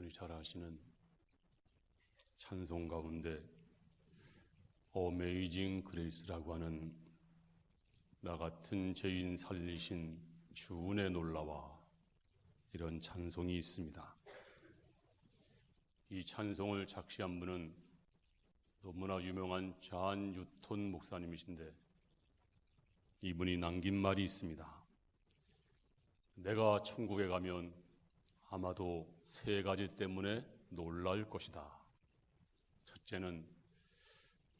여러분이 잘 아시는 찬송 가운데 어메이징 그레이스라고 하는 나 같은 죄인 살리신 주 은혜 놀라와 이런 찬송이 있습니다. 이 찬송을 작시한 분은 너무나 유명한 존 뉴턴 목사님이신데 이분이 남긴 말이 있습니다. 내가 천국에 가면 아마도 세 가지 때문에 놀랄 것이다. 첫째는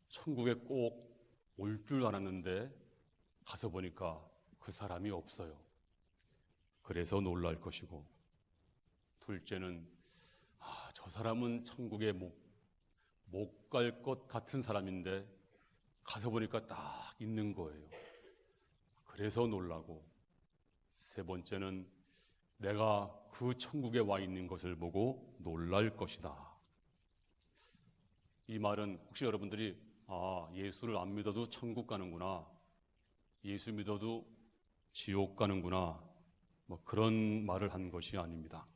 천국에 꼭 올 줄 알았는데 가서 보니까 그 사람이 없어요. 그래서 놀랄 것이고, 둘째는 저 사람은 천국에 못 갈 것 같은 사람인데 가서 보니까 딱 있는 거예요. 그래서 놀라고, 세 번째는 내가 그 천국에 와 있는 것을 보고 놀랄 것이다. 이 말은 혹시 여러분들이 예수를 안 믿어도 천국 가는구나, 예수 믿어도 지옥 가는구나, 그런 말을 한 것이 아닙니다.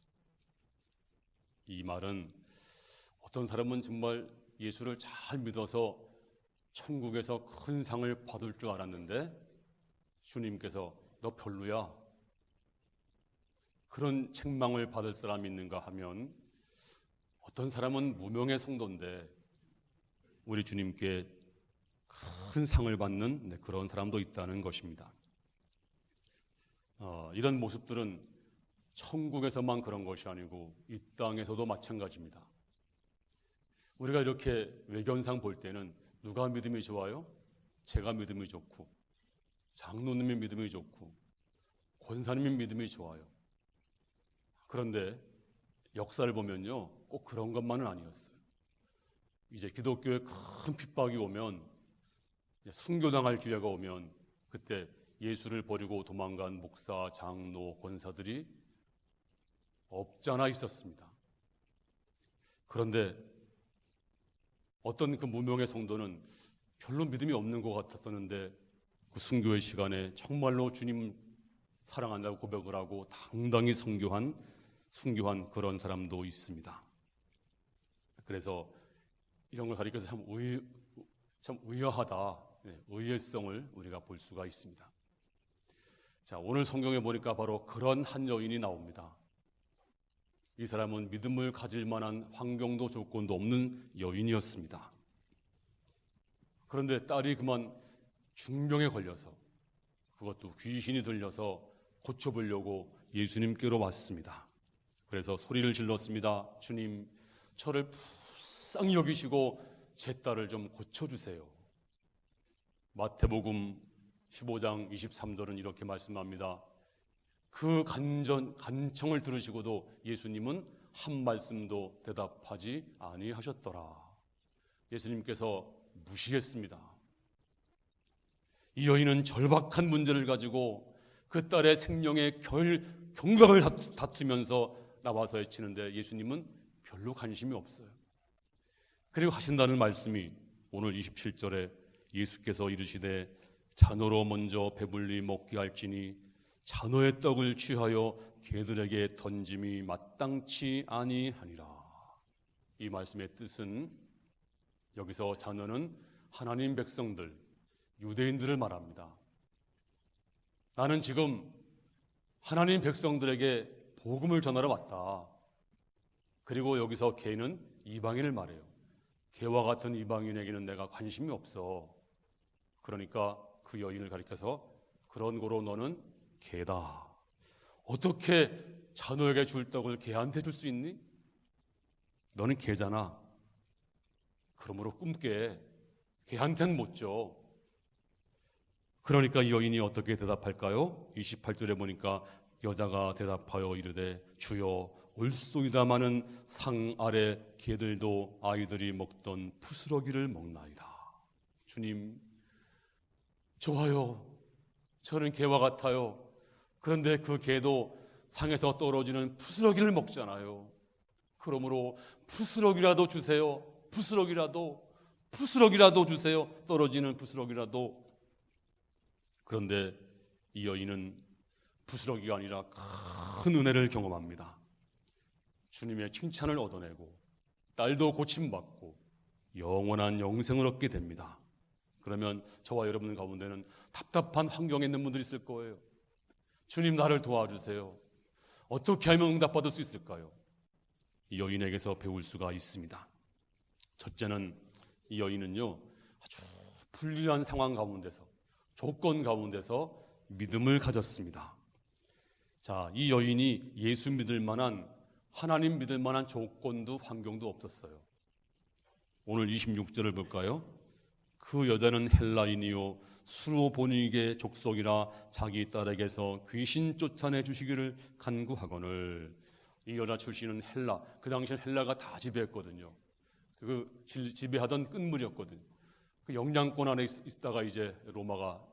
이 말은 어떤 사람은 정말 예수를 잘 믿어서 천국에서 큰 상을 받을 줄 알았는데 주님께서 너 별로야, 그런 책망을 받을 사람이 있는가 하면, 어떤 사람은 무명의 성도인데 우리 주님께 큰 상을 받는 그런 사람도 있다는 것입니다. 이런 모습들은 천국에서만 그런 것이 아니고 이 땅에서도 마찬가지입니다. 우리가 이렇게 외견상 볼 때는 누가 믿음이 좋아요? 제가 믿음이 좋고, 장로님이 믿음이 좋고, 권사님이 믿음이 좋아요. 그런데 역사를 보면요, 꼭 그런 것만은 아니었어요. 이제 기독교에 큰 핍박이 오면, 순교당할 기회가 오면, 그때 예수를 버리고 도망간 목사, 장로, 권사들이 없잖아 있었습니다. 그런데 어떤 그 무명의 성도는 별로 믿음이 없는 것 같았었는데 그 순교의 시간에 정말로 주님 사랑한다고 고백을 하고 당당히 순교한 그런 사람도 있습니다. 그래서 이런 걸 가리켜서 참 의아하다, 의외성을 우리가 볼 수가 있습니다. 자, 오늘 성경에 보니까 바로 그런 한 여인이 나옵니다. 이 사람은 믿음을 가질 만한 환경도 조건도 없는 여인이었습니다. 그런데 딸이 그만 중병에 걸려서, 그것도 귀신이 들려서 고쳐보려고 예수님께로 왔습니다. 그래서 소리를 질렀습니다. 주님, 저를 불쌍히 여기시고 제 딸을 좀 고쳐주세요. 마태복음 15장 23절은 이렇게 말씀합니다. 그 간청을 들으시고도 예수님은 한 말씀도 대답하지 아니하셨더라. 예수님께서 무시했습니다. 이 여인은 절박한 문제를 가지고 그 딸의 생명의 경각을 다투면서 나와서 외치는데 예수님은 별로 관심이 없어요. 그리고 하신다는 말씀이 오늘 27절에 예수께서 이르시되 자너로 먼저 배불리 먹게 할지니 자너의 떡을 취하여 개들에게 던짐이 마땅치 아니하니라. 이 말씀의 뜻은, 여기서 자너는 하나님 백성들, 유대인들을 말합니다. 나는 지금 하나님 백성들에게 복음을 전하러 왔다. 그리고 여기서 개는 이방인을 말해요. 개와 같은 이방인에게는 내가 관심이 없어. 그러니까 그 여인을 가리켜서 그런 거로 너는 개다. 어떻게 자녀에게 줄 떡을 개한테 줄 수 있니? 너는 개잖아. 그러므로 꿈깨. 개한테는 못 줘. 그러니까 이 여인이 어떻게 대답할까요? 28절에 보니까 여자가 대답하여 이르되 주여 올소이다마는 상 아래 개들도 아이들이 먹던 푸스러기를 먹나이다. 주님, 좋아요. 저는 개와 같아요. 그런데 그 개도 상에서 떨어지는 푸스러기를 먹잖아요. 그러므로 푸스러기라도 주세요. 푸스러기라도 주세요. 떨어지는 푸스러기라도. 그런데 이 여인은 푸스러기가 아니라 큰 은혜를 경험합니다. 주님의 칭찬을 얻어내고 딸도 고침받고 영원한 영생을 얻게 됩니다. 그러면 저와 여러분 가운데는 답답한 환경에 있는 분들이 있을 거예요. 주님, 나를 도와주세요. 어떻게 하면 응답받을 수 있을까요? 이 여인에게서 배울 수가 있습니다. 첫째는 이 여인은요, 아주 불리한 상황 가운데서, 조건 가운데서 믿음을 가졌습니다. 자, 이 여인이 예수 믿을 만한, 하나님 믿을 만한 조건도 환경도 없었어요. 오늘 26절을 볼까요? 그 여자는 헬라인이요 수로 보니게 족속이라 자기 딸에게서 귀신 쫓아내 주시기를 간구하거늘. 이 여자 출신은 헬라, 그 당시엔 헬라가 다 지배했거든요. 그 지배하던 끝물이었거든요. 그 영향권 안에 있다가 이제 로마가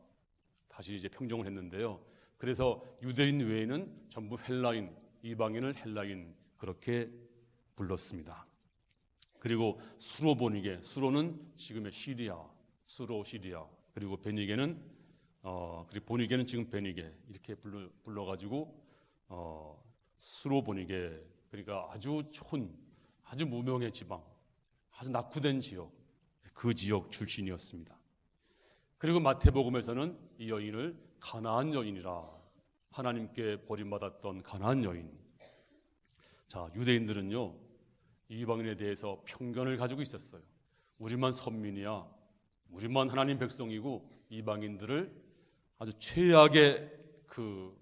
다시 이제 평정을 했는데요. 그래서 유대인 외에는 전부 헬라인, 이방인을 헬라인 그렇게 불렀습니다. 그리고 수로 보니게, 수로는 지금의 시리아, 수로 시리아, 그리고 베니게는 그리고 보니게는 지금 베니게 이렇게 불러가지고 수로 보니게, 그러니까 아주 아주 무명의 지방, 아주 낙후된 지역, 그 지역 출신이었습니다. 그리고 마태복음에서는 이 여인을 가나안 여인이라, 하나님께 버림받았던 가나안 여인. 자, 유대인들은요 이방인에 대해서 편견을 가지고 있었어요. 우리만 선민이야, 우리만 하나님 백성이고 이방인들을 아주 최악의 그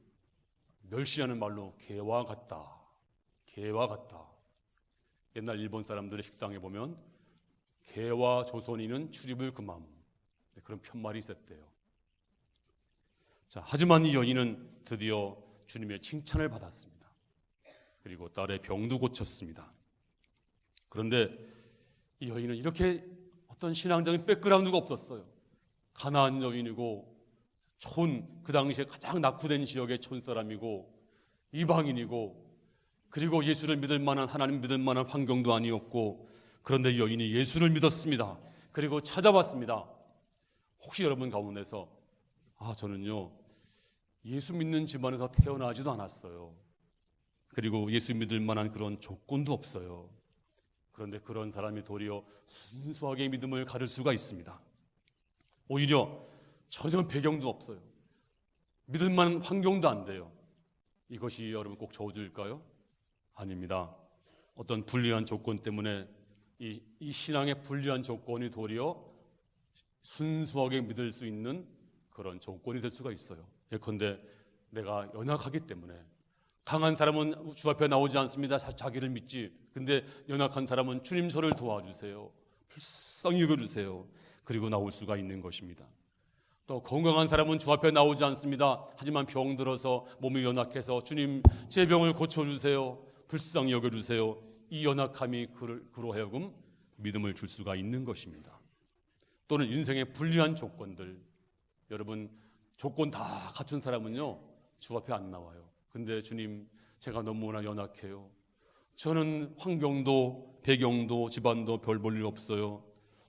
멸시하는 말로 개와 같다, 개와 같다. 옛날 일본 사람들의 식당에 보면 개와 조선인은 출입을 금함, 그런 편말이 있었대요. 자, 하지만 이 여인은 드디어 주님의 칭찬을 받았습니다. 그리고 딸의 병도 고쳤습니다. 그런데 이 여인은 이렇게 어떤 신앙적인 백그라운드가 없었어요. 가나안 여인이고 그 당시에 가장 낙후된 지역의 촌사람이고 이방인이고, 그리고 예수를 믿을 만한, 하나님 믿을 만한 환경도 아니었고, 그런데 이 여인이 예수를 믿었습니다. 그리고 찾아왔습니다. 혹시 여러분 가운데서 저는요 예수 믿는 집안에서 태어나지도 않았어요. 그리고 예수 믿을 만한 그런 조건도 없어요. 그런데 그런 사람이 도리어 순수하게 믿음을 가를 수가 있습니다. 오히려 전혀 배경도 없어요. 믿을 만한 환경도 안 돼요. 이것이 여러분 꼭 저주일까요? 아닙니다. 어떤 불리한 조건 때문에 이 신앙의 불리한 조건이 도리어 순수하게 믿을 수 있는 그런 조건이 될 수가 있어요. 예컨대 내가 연약하기 때문에, 강한 사람은 주 앞에 나오지 않습니다. 자기를 믿지. 근데 연약한 사람은 주님 저를 도와주세요, 불쌍히 여겨주세요, 그리고 나올 수가 있는 것입니다. 또 건강한 사람은 주 앞에 나오지 않습니다. 하지만 병들어서 몸이 연약해서 주님 제 병을 고쳐주세요, 불쌍히 여겨주세요. 이 연약함이 그로 하여금 믿음을 줄 수가 있는 것입니다. 또는 인생의 불리한 조건들, 여러분 조건 다 갖춘 사람은요 주 앞에 안 나와요. 근데 주님 제가 너무나 연약해요, 저는 환경도 배경도 집안도 별 볼 일 없어요.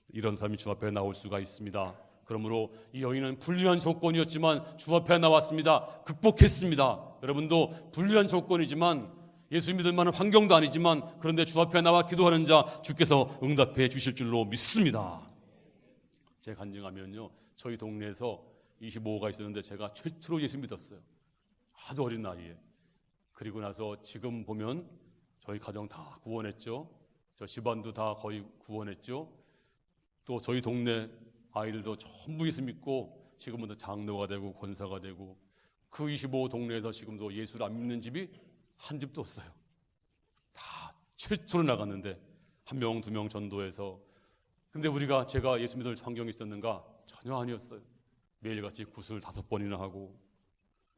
이런 사람이 주 앞에 나올 수가 있습니다. 그러므로 이 여인은 불리한 조건이었지만 주 앞에 나왔습니다. 극복했습니다. 여러분도 불리한 조건이지만, 예수 믿을 만한 환경도 아니지만, 그런데 주 앞에 나와 기도하는 자 주께서 응답해 주실 줄로 믿습니다. 제가 간증하면요, 저희 동네에서 25호가 있었는데 제가 최초로 예수 믿었어요. 아주 어린 나이에. 그리고 나서 지금 보면 저희 가정 다 구원했죠. 저 집안도 다 거의 구원했죠. 또 저희 동네 아이들도 전부 예수 믿고 지금은 장로가 되고 권사가 되고, 그 25 동네에서 지금도 예수를 안 믿는 집이 한 집도 없어요. 다 최초로 나갔는데 한 명, 두 명 전도해서. 근데 제가 예수 믿을 환경이 있었는가? 전혀 아니었어요. 매일같이 구슬 5번이나 하고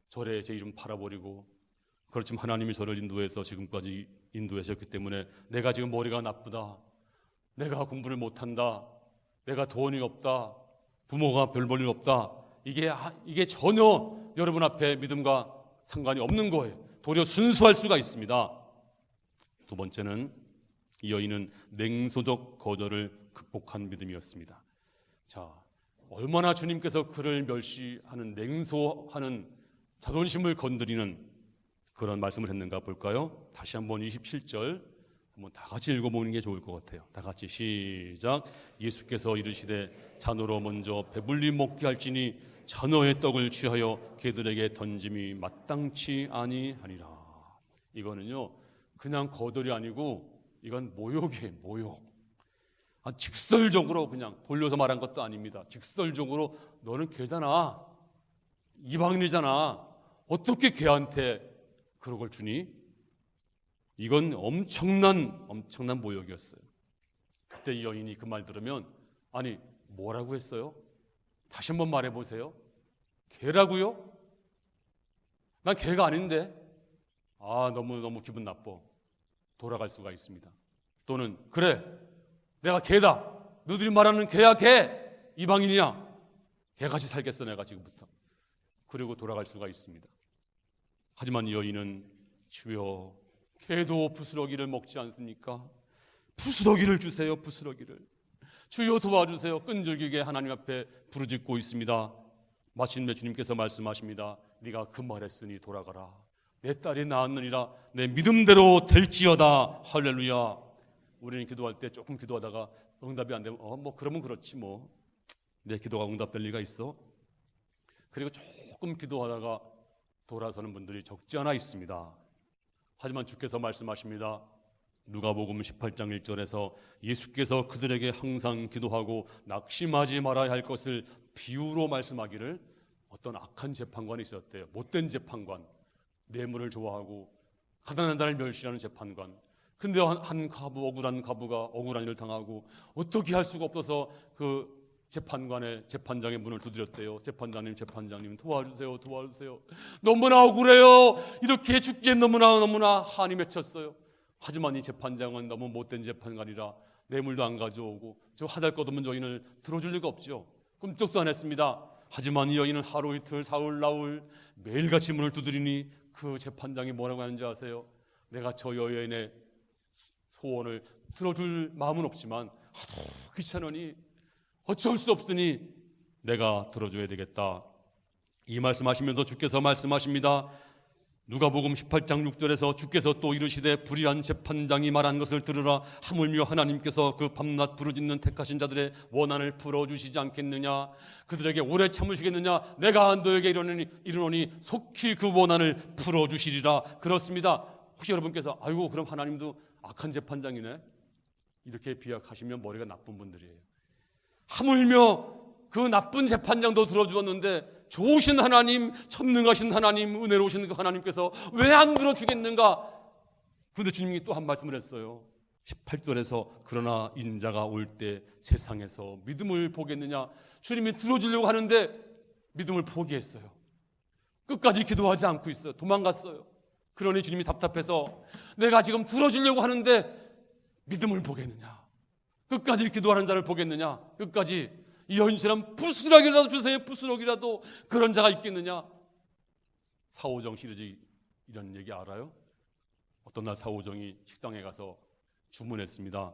절에 제 이름 팔아버리고, 그렇지만 하나님이 저를 인도해서 지금까지 인도하셨기 때문에 내가 지금 머리가 나쁘다, 내가 공부를 못한다, 내가 돈이 없다, 부모가 별 볼 일 없다, 이게 전혀 여러분 앞에 믿음과 상관이 없는 거예요. 도리어 순수할 수가 있습니다. 두 번째는 이 여인은 냉소적 거절을 극복한 믿음이었습니다. 자, 얼마나 주님께서 그를 멸시하는, 냉소하는, 자존심을 건드리는 그런 말씀을 했는가 볼까요? 다시 한번 27절 한번 다 같이 읽어보는 게 좋을 것 같아요. 다 같이 시작. 예수께서 이르시되 자노로 먼저 배불리 먹게 할지니 자노의 떡을 취하여 개들에게 던짐이 마땅치 아니하니라. 이거는요 그냥 거들이 아니고 이건 모욕이에요. 모욕. 직설적으로 그냥 돌려서 말한 것도 아닙니다. 직설적으로 너는 개잖아, 이방인이잖아, 어떻게 개한테 그런 걸 주니? 이건 엄청난 모욕이었어요. 그때 이 여인이 그 말 들으면 아니 뭐라고 했어요? 다시 한번 말해보세요. 개라고요? 난 개가 아닌데. 너무 기분 나빠. 돌아갈 수가 있습니다. 또는 그래 내가 개다, 너희들이 말하는 개야 개, 이방인이야, 개같이 살겠어 내가 지금부터. 그리고 돌아갈 수가 있습니다. 하지만 이 여인은 주여 개도 부스러기를 먹지 않습니까? 부스러기를 주세요. 부스러기를 주여 도와주세요. 끈질기게 하나님 앞에 부르짖고 있습니다. 마침내 주님께서 말씀하십니다. 네가 그 말했으니 돌아가라. 내 딸이 낳았느니라. 내 믿음대로 될지어다. 할렐루야. 우리는 기도할 때 조금 기도하다가 응답이 안 되면 그러면 그렇지 뭐. 내 기도가 응답될 리가 있어? 그리고 조금 기도하다가 돌아서는 분들이 적지 않아 있습니다. 하지만 주께서 말씀하십니다. 누가복음 18장 1절에서 예수께서 그들에게 항상 기도하고 낙심하지 말아야 할 것을 비유로 말씀하기를, 어떤 악한 재판관이 있었대요. 못된 재판관, 뇌물을 좋아하고 가난한 자를 멸시하는 재판관. 근데 한 가부, 억울한 가부가 억울한 일을 당하고 어떻게 할 수가 없어서 그 재판장의 문을 두드렸대요. 재판장님 도와주세요. 너무나 억울해요. 이렇게 죽기엔 너무나 한이 맺혔어요. 하지만 이 재판장은 너무 못된 재판관이라 뇌물도 안 가져오고 저 하달것없는 여인을 들어줄 리가 없죠. 꿈쩍도 안 했습니다. 하지만 이 여인은 하루 이틀 사흘 나흘 매일같이 문을 두드리니 그 재판장이 뭐라고 하는지 아세요? 내가 저 여인의 소원을 들어줄 마음은 없지만 하도 귀찮으니 어쩔 수 없으니 내가 들어줘야 되겠다. 이 말씀하시면서 주께서 말씀하십니다. 누가복음 18장 6절에서 주께서 또 이르시되 불의한 재판장이 말한 것을 들으라. 하물며 하나님께서 그 밤낮 부르짖는 택하신 자들의 원한을 풀어주시지 않겠느냐. 그들에게 오래 참으시겠느냐. 내가 너에게 이르노니 속히 그 원한을 풀어주시리라. 그렇습니다. 혹시 여러분께서 아이고 그럼 하나님도 악한 재판장이네, 이렇게 비약하시면 머리가 나쁜 분들이에요. 하물며 그 나쁜 재판장도 들어주었는데 좋으신 하나님, 전능하신 하나님, 은혜로우신 그 하나님께서 왜 안 들어주겠는가? 그런데 주님이 또 한 말씀을 했어요. 18절에서 그러나 인자가 올 때 세상에서 믿음을 보겠느냐. 주님이 들어주려고 하는데 믿음을 포기했어요. 끝까지 기도하지 않고 있어요. 도망갔어요. 그러니 주님이 답답해서 내가 지금 들어주려고 하는데 믿음을 보겠느냐, 끝까지 기도하는 자를 보겠느냐, 끝까지 이 여인처럼 부스러기라도 주세요. 부스러기라도. 그런 자가 있겠느냐. 사오정 시리즈 이런 얘기 알아요? 어떤 날 사오정이 식당에 가서 주문했습니다.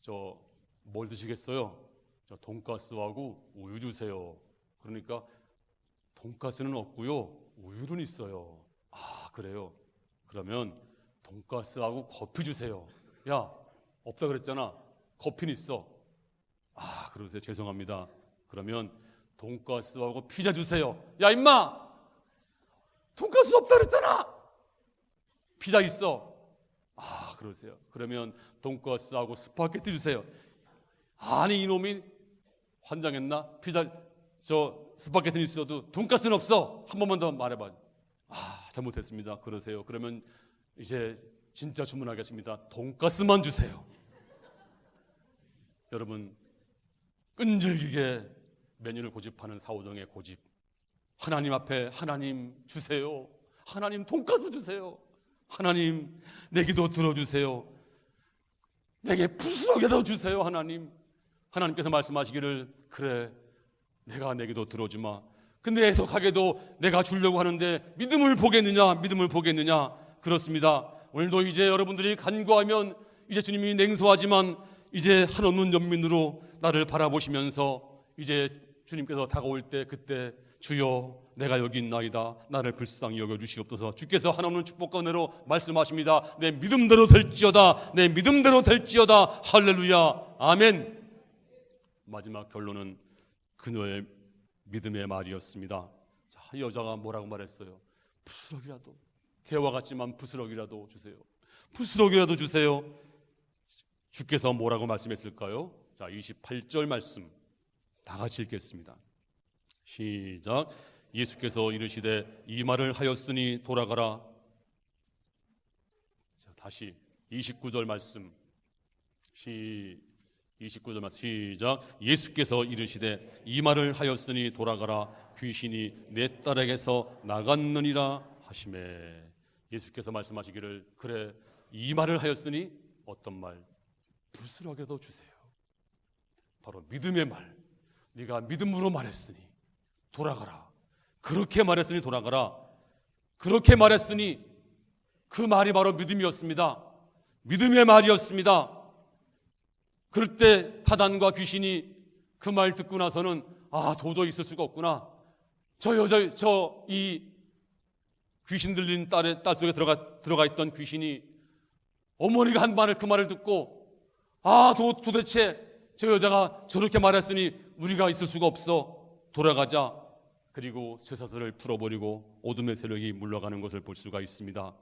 저 뭘 드시겠어요? 저 돈가스하고 우유 주세요. 그러니까 돈가스는 없고요, 우유는 있어요. 그래요? 그러면 돈가스하고 커피 주세요. 야, 없다 그랬잖아. 커피는 있어. 그러세요. 죄송합니다. 그러면 돈가스하고 피자 주세요. 야 임마, 돈가스 없다 그랬잖아. 피자 있어. 그러세요. 그러면 돈가스하고 스파게티 주세요. 아니 이놈이 환장했나? 피자 스파게티는 있어도 돈가스는 없어. 한 번만 더 말해봐. 잘못했습니다. 그러세요. 그러면 이제 진짜 주문하겠습니다. 돈가스만 주세요. 여러분, 끈질기게 메뉴를 고집하는 사오정의 고집. 하나님 앞에 하나님 주세요. 하나님 돈가스 주세요. 하나님 내 기도 들어주세요. 내게 부스러기라도 주세요. 하나님께서 말씀하시기를 그래 내가 내 기도 들어주마. 근데 애석하게도 내가 주려고 하는데 믿음을 보겠느냐. 그렇습니다. 오늘도 이제 여러분들이 간구하면 이제 주님이 냉소하지만 이제 한없는 연민으로 나를 바라보시면서 이제 주님께서 다가올 때 그때 주여 내가 여기 있나이다. 나를 불쌍히 여겨주시옵소서. 주께서 한없는 축복과 은혜로 말씀하십니다. 내 믿음대로 될지어다. 내 믿음대로 될지어다. 할렐루야. 아멘. 마지막 결론은 그녀의 믿음의 말이었습니다. 자, 이 여자가 뭐라고 말했어요? 부스럭이라도, 개와 같지만 부스럭이라도 주세요. 부스럭이라도 주세요. 주께서 뭐라고 말씀했을까요? 자, 28절 말씀 다 같이 읽겠습니다. 시작. 예수께서 이르시되 이 말을 하였으니 돌아가라. 자, 다시 29절 말씀 29절 말씀 시작. 예수께서 이르시되 이 말을 하였으니 돌아가라. 귀신이 내 딸에게서 나갔느니라 하시매. 예수께서 말씀하시기를 그래 이 말을 하였으니 어떤 말? 부스럭이라도 주세요. 바로 믿음의 말. 네가 믿음으로 말했으니 돌아가라. 그렇게 말했으니 돌아가라. 그렇게 말했으니 그 말이 바로 믿음이었습니다. 믿음의 말이었습니다. 그럴 때 사단과 귀신이 그 말 듣고 나서는 도저히 있을 수가 없구나. 이 귀신 들린 딸 속에 들어가 있던 귀신이 어머니가 한 말을 그 말을 듣고 도대체 저 여자가 저렇게 말했으니 우리가 있을 수가 없어. 돌아가자. 그리고 쇠사슬을 풀어버리고 어둠의 세력이 물러가는 것을 볼 수가 있습니다.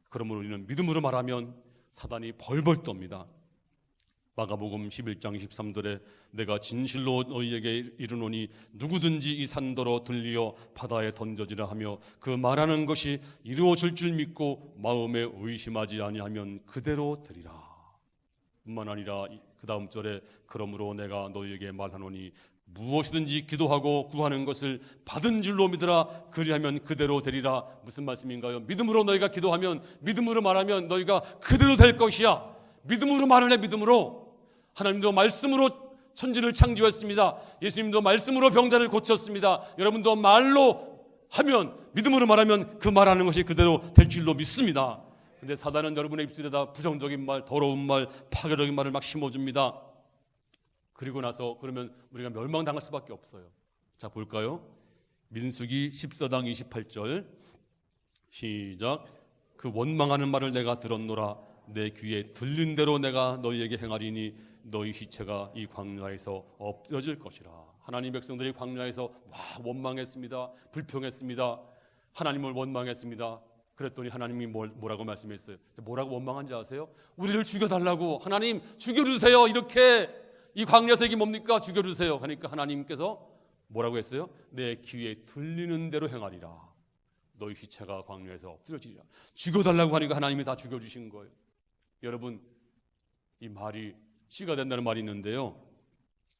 그러므로 우리는 믿음으로 말하면 사단이 벌벌 떱니다. 마가복음 11장 23절에 내가 진실로 너희에게 이르노니 누구든지 이 산더러 들리어 바다에 던져지라 하며 그 말하는 것이 이루어질 줄 믿고 마음에 의심하지 아니하면 그대로 되리라. 뿐만 아니라 그 다음 절에 그러므로 내가 너희에게 말하노니 무엇이든지 기도하고 구하는 것을 받은 줄로 믿으라. 그리하면 그대로 되리라. 무슨 말씀인가요? 믿음으로 너희가 기도하면, 믿음으로 말하면 너희가 그대로 될 것이야. 믿음으로 말을 해. 믿음으로. 하나님도 말씀으로 천지를 창조했습니다. 예수님도 말씀으로 병자를 고쳤습니다. 여러분도 말로 하면, 믿음으로 말하면 그 말하는 것이 그대로 될 줄로 믿습니다. 근데 사단은 여러분의 입술에다 부정적인 말, 더러운 말, 파괴적인 말을 막 심어줍니다. 그리고 나서 그러면 우리가 멸망당할 수밖에 없어요. 자, 볼까요? 민수기 14장 28절 시작. 그 원망하는 말을 내가 들었노라. 내 귀에 들린 대로 내가 너희에게 행하리니 너희 시체가 이 광야에서 엎드러질 것이라. 하나님 백성들이 광야에서 원망했습니다. 불평했습니다. 하나님을 원망했습니다. 그랬더니 하나님이 뭐라고 말씀했어요? 뭐라고 원망한지 아세요? 우리를 죽여달라고. 하나님 죽여주세요. 이렇게 이 광야에서 이게 뭡니까? 죽여주세요. 하니까 하나님께서 뭐라고 했어요? 내 귀에 들리는 대로 행하리라. 너희 시체가 광야에서 엎드려지리라. 죽여달라고 하니까 하나님이 다 죽여주신 거예요. 여러분, 이 말이 씨가 된다는 말이 있는데요,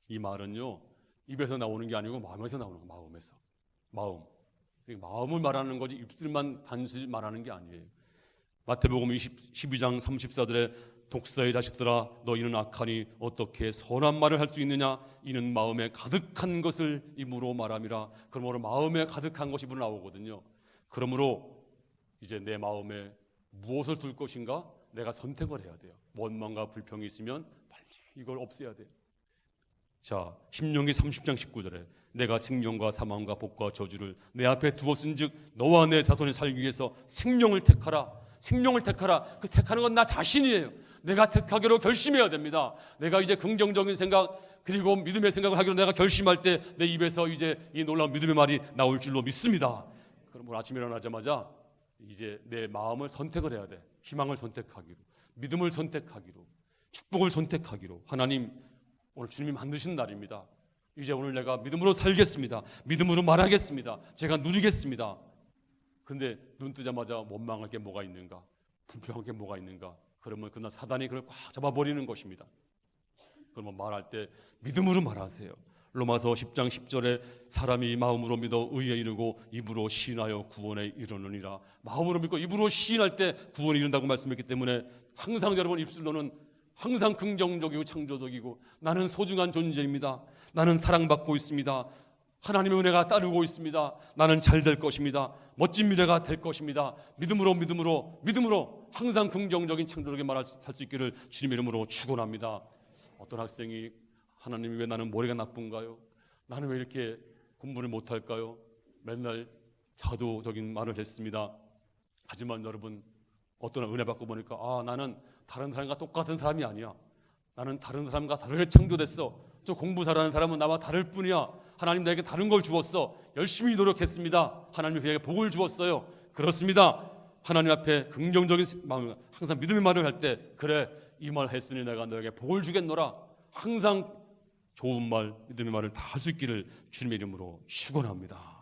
이 말은요 입에서 나오는 게 아니고 마음에서 나오는 거예요. 마음에서. 마음을 말하는 거지 입술만 단순히 말하는 게 아니에요. 마태복음 12장 34절에 독사의 자식들아 너희는 악하니 어떻게 선한 말을 할 수 있느냐. 이는 마음에 가득한 것을 입으로 말함이라. 그러므로 마음에 가득한 것이 입으로 나오거든요. 그러므로 이제 내 마음에 무엇을 둘 것인가? 내가 선택을 해야 돼요. 원망과 불평이 있으면 빨리 이걸 없애야 돼요. 자, 신명기 30장 19절에 내가 생명과 사망과 복과 저주를 내 앞에 두었은즉 너와 내 자손이 살기 위해서 생명을 택하라. 생명을 택하라. 그 택하는 건 나 자신이에요. 내가 택하기로 결심해야 됩니다. 내가 이제 긍정적인 생각 그리고 믿음의 생각을 하기로 내가 결심할 때 내 입에서 이제 이 놀라운 믿음의 말이 나올 줄로 믿습니다. 그럼 아침에 일어나자마자 이제 내 마음을 선택을 해야 돼. 희망을 선택하기로, 믿음을 선택하기로, 축복을 선택하기로. 하나님, 오늘 주님이 만드신 날입니다. 이제 오늘 내가 믿음으로 살겠습니다. 믿음으로 말하겠습니다. 제가 누리겠습니다. 근데 눈 뜨자마자 원망할 게 뭐가 있는가? 불평할 게 뭐가 있는가? 그러면 그날 사단이 그걸 꽉 잡아버리는 것입니다. 그러면 말할 때 믿음으로 말하세요. 로마서 10장 10절에 사람이 마음으로 믿어 의에 이르고 입으로 시인하여 구원에 이르느니라. 마음으로 믿고 입으로 시인할 때 구원에 이른다고 말씀했기 때문에 항상 여러분 입술로는 항상 긍정적이고 창조적이고 나는 소중한 존재입니다. 나는 사랑받고 있습니다. 하나님의 은혜가 따르고 있습니다. 나는 잘 될 것입니다. 멋진 미래가 될 것입니다. 믿음으로 항상 긍정적인 창조적인 말을 할 수 있기를 주님의 이름으로 축원합니다. 어떤 학생이 하나님이 왜 나는 머리가 나쁜가요? 나는 왜 이렇게 공부를 못할까요? 맨날 자도적인 말을 했습니다. 하지만 여러분, 어떤 은혜 받고 보니까 나는 다른 사람과 똑같은 사람이 아니야. 나는 다른 사람과 다르게 창조됐어. 저 공부 잘하는 사람은 나와 다를 뿐이야. 하나님 나에게 다른 걸 주었어. 열심히 노력했습니다. 하나님이 그에게 복을 주었어요. 그렇습니다. 하나님 앞에 긍정적인 마음, 항상 믿음의 말을 할 때, 그래, 이 말 했으니 내가 너에게 복을 주겠노라. 항상 좋은 말, 믿음의 말을 다 할 수 있기를 주님의 이름으로 축원합니다.